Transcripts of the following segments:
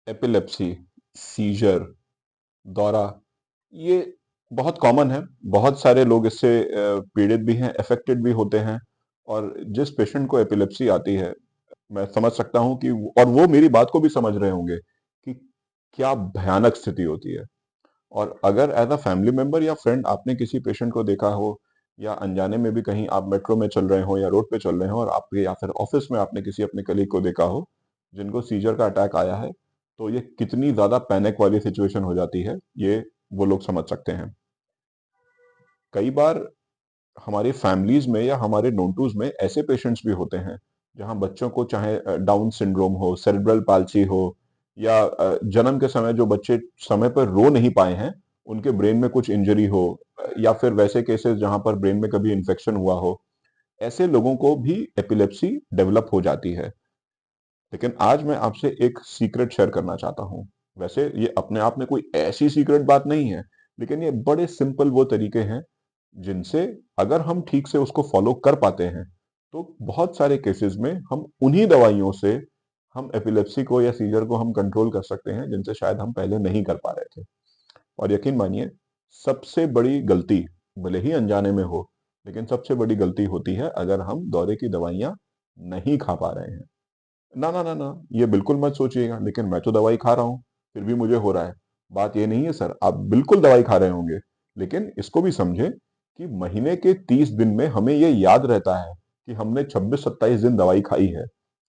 Epilepsy, scissor, दौरा, ये बहुत कॉमन है। बहुत सारे लोग इससे पीड़ित भी हैं, अफेक्टेड भी होते हैं। और जिस पेशेंट को एपिलेप्सी आती है, मैं समझ सकता हूँ कि और वो मेरी बात को भी समझ रहे होंगे कि क्या भयानक स्थिति होती है। और अगर एज अ फैमिली मेंबर या फ्रेंड आपने किसी पेशेंट को देखा हो, या अनजाने में भी कहीं आप मेट्रो में चल रहे हो या रोड पे चल रहे हो और आपके या फिर ऑफिस में आपने किसी अपने कलीग को देखा हो जिनको सीजर का अटैक आया है, तो ये कितनी ज्यादा पैनिक वाली सिचुएशन हो जाती है, ये वो लोग समझ सकते हैं। कई बार हमारी फैमिलीज में या हमारे नोटूज में ऐसे पेशेंट्स भी होते हैं जहां बच्चों को चाहे डाउन सिंड्रोम हो, सेरेब्रल पाल्सी हो, या जन्म के समय जो बच्चे समय पर रो नहीं पाए हैं, उनके ब्रेन में कुछ इंजरी हो, या फिर वैसे केसेस जहां पर ब्रेन में कभी इन्फेक्शन हुआ हो, ऐसे लोगों को भी एपिलेप्सी डेवलप हो जाती है। लेकिन आज मैं आपसे एक सीक्रेट शेयर करना चाहता हूं। वैसे ये अपने आप में कोई ऐसी सीक्रेट बात नहीं है, लेकिन ये बड़े सिंपल वो तरीके हैं जिनसे अगर हम ठीक से उसको फॉलो कर पाते हैं, तो बहुत सारे केसेस में हम उन्हीं दवाइयों से हम एपिलेप्सी को या सीजर को हम कंट्रोल कर सकते हैं जिनसे शायद हम पहले नहीं कर पा रहे थे। और यकीन मानिए, सबसे बड़ी गलती, भले ही अनजाने में हो, लेकिन सबसे बड़ी गलती होती है अगर हम दौरे की दवाइयां नहीं खा पा रहे हैं। ना ना ना ना, ये बिल्कुल मत सोचिएगा लेकिन मैं तो दवाई खा रहा हूँ फिर भी मुझे हो रहा है। बात ये नहीं है सर, आप बिल्कुल दवाई खा रहे होंगे, लेकिन इसको भी समझें कि महीने के 30 दिन में हमें ये याद रहता है कि हमने 26-27 दिन दवाई खाई है।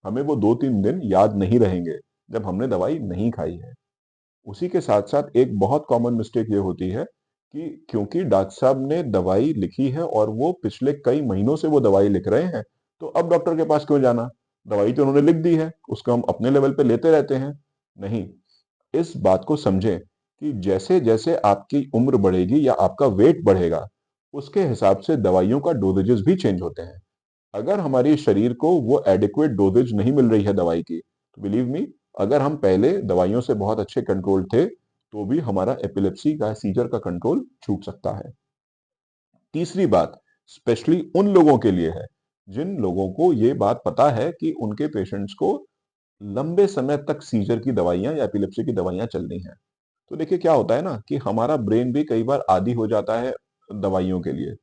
हमें वो 2-3 दिन याद नहीं रहेंगे जब हमने दवाई नहीं खाई है। उसी के साथ साथ एक बहुत कॉमन मिस्टेक ये होती है कि क्योंकि डॉक्टर साहब ने दवाई लिखी है और वो पिछले कई महीनों से वो दवाई लिख रहे हैं, तो अब डॉक्टर के पास क्यों जाना? दवाई तो उन्होंने लिख दी है, उसको हम अपने लेवल पे लेते रहते हैं। नहीं, इस बात को समझें कि जैसे जैसे आपकी उम्र बढ़ेगी या आपका वेट बढ़ेगा, उसके हिसाब से दवाइयों का डोजेजेस भी चेंज होते हैं। अगर हमारी शरीर को वो एडिक्वेट डोजेज नहीं मिल रही है दवाई की, तो बिलीव मी, अगर हम पहले दवाइयों से बहुत अच्छे कंट्रोल थे, तो भी हमारा एपिलेप्सी का, सीजर का कंट्रोल छूट सकता है। तीसरी बात स्पेशली उन लोगों के लिए है जिन लोगों को ये बात पता है कि उनके पेशेंट्स को लंबे समय तक सीजर की दवाइयां या एपिलेप्सी की दवाइयां चलनी है। तो देखिए क्या होता है ना कि हमारा ब्रेन भी कई बार आदी हो जाता है दवाइयों के लिए।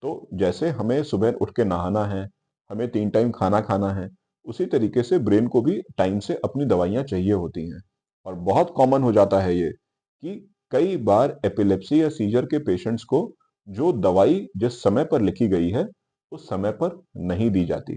तो जैसे हमें सुबह उठ के नहाना है, हमें 3 टाइम खाना खाना है, उसी तरीके से ब्रेन को भी टाइम से अपनी दवाइयां चाहिए होती हैं। और बहुत कॉमन हो जाता है ये कि कई बार एपिलेप्सी या सीजर के पेशेंट्स को जो दवाई जिस समय पर लिखी गई है उस समय पर नहीं दी जाती।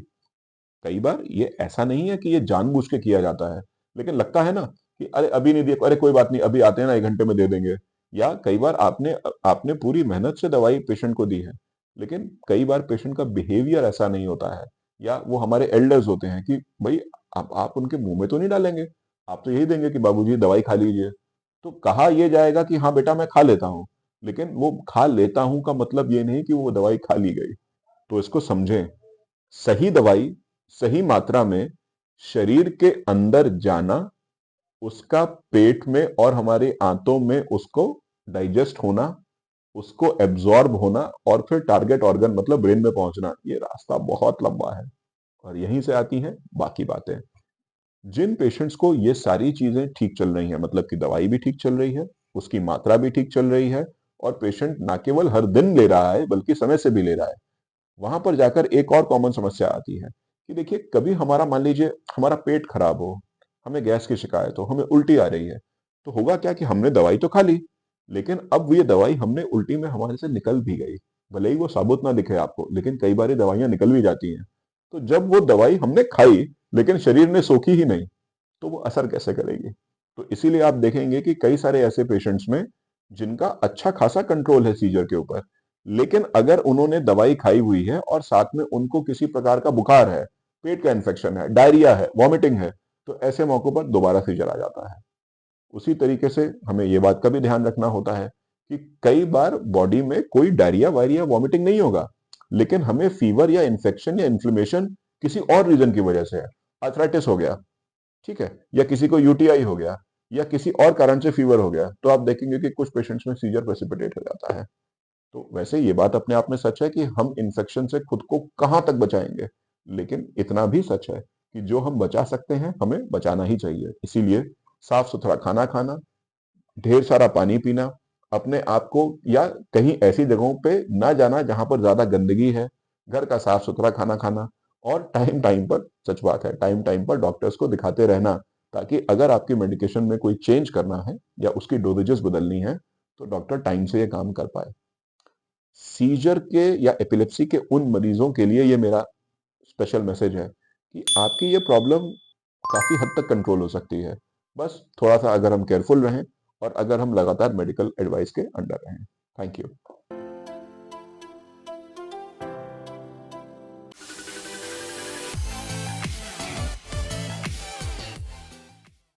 कई बार ये ऐसा नहीं है कि ये जानबूझ के किया जाता है, लेकिन लगता है ना कि अरे अभी नहीं दिया, अरे कोई बात नहीं, अभी आते हैं ना, 1 घंटे में दे देंगे। या कई बार आपने आपने पूरी मेहनत से दवाई पेशेंट को दी है, लेकिन कई बार पेशेंट का बिहेवियर ऐसा नहीं होता है, या वो हमारे एल्डर्स होते हैं कि भाई आप उनके मुंह में तो नहीं डालेंगे, आप तो यही देंगे कि बाबूजी दवाई खा लीजिए। तो कहा यह जाएगा कि हाँ बेटा मैं खा लेता हूँ, लेकिन वो खा लेता हूँ का मतलब ये नहीं कि वो दवाई खा ली गई। तो इसको समझें, सही दवाई सही मात्रा में शरीर के अंदर जाना, उसका पेट में और हमारे आंतों में उसको डाइजेस्ट होना, उसको एब्जॉर्ब होना, और फिर टारगेट ऑर्गन मतलब ब्रेन में पहुंचना, ये रास्ता बहुत लंबा है। और यहीं से आती हैं बाकी बातें। जिन पेशेंट्स को ये सारी चीजें ठीक चल रही हैं, मतलब कि दवाई भी ठीक चल रही है, उसकी मात्रा भी ठीक चल रही है, और पेशेंट ना केवल हर दिन ले रहा है बल्कि समय से भी ले रहा है, वहां पर जाकर एक और कॉमन समस्या आती है कि देखिए कभी हमारा, मान लीजिए हमारा पेट खराब हो, हमें गैस की शिकायत हो, हमें उल्टी आ रही है, तो होगा क्या कि हमने दवाई तो खा ली, लेकिन अब ये दवाई हमने उल्टी में हमारे से निकल भी गई। भले ही वो साबुत ना दिखे आपको, लेकिन कई बार ये दवाइयां निकल भी जाती हैं। तो जब वो दवाई हमने खाई लेकिन शरीर ने सोखी ही नहीं, तो वो असर कैसे करेगी? तो इसीलिए आप देखेंगे कि कई सारे ऐसे पेशेंट्स में जिनका अच्छा खासा कंट्रोल है सीजर के ऊपर, लेकिन अगर उन्होंने दवाई खाई हुई है और साथ में उनको किसी प्रकार का बुखार है, पेट का इन्फेक्शन है, डायरिया है, वॉमिटिंग है, तो ऐसे मौकों पर दोबारा सीजर आ जाता है। उसी तरीके से हमें ये बात का भी ध्यान रखना होता है कि कई बार बॉडी में कोई डायरिया वायरिया वॉमिटिंग नहीं होगा, लेकिन हमें फीवर या इन्फेक्शन या इन्फ्लेमेशन किसी और रीजन की वजह से है। आर्थराइटिस हो गया, ठीक है, या किसी को यूटीआई हो गया, या किसी और कारण से फीवर हो गया, तो आप देखेंगे कि कुछ पेशेंट्स में सीजर प्रेसिपिटेट हो जाता है। तो वैसे ये बात अपने आप में सच है कि हम इन्फेक्शन से खुद को कहाँ तक बचाएंगे, लेकिन इतना भी सच है कि जो हम बचा सकते हैं हमें बचाना ही चाहिए। इसीलिए साफ-सुथरा खाना खाना, ढेर सारा पानी पीना, अपने आप को या कहीं ऐसी जगहों पे ना जाना जहाँ पर ज़्यादा गंदगी है, घर का साफ-सुथरा खाना खाना और टाइम टाइम पर सच बात है, टाइम टाइम पर डॉक्टर्स को दिखाते रहना, ताकि अगर आपकी मेडिकेशन में कोई चेंज करना है या उसकी डोज़ेजेस बदलनी है, तो डॉक्टर टाइम से ये काम कर पाए। सीज़र के या एपिलेप्सी के उन मरीज़ों के लिए ये मेरा स्पेशल मैसेज है कि आपकी ये प्रॉब्लम काफ़ी हद तक कंट्रोल हो सकती है। बस थोड़ा-सा अगर हम केयरफुल रहें और अगर हम लगातार मेडिकल एडवाइस के अंडर रहें। Thank you.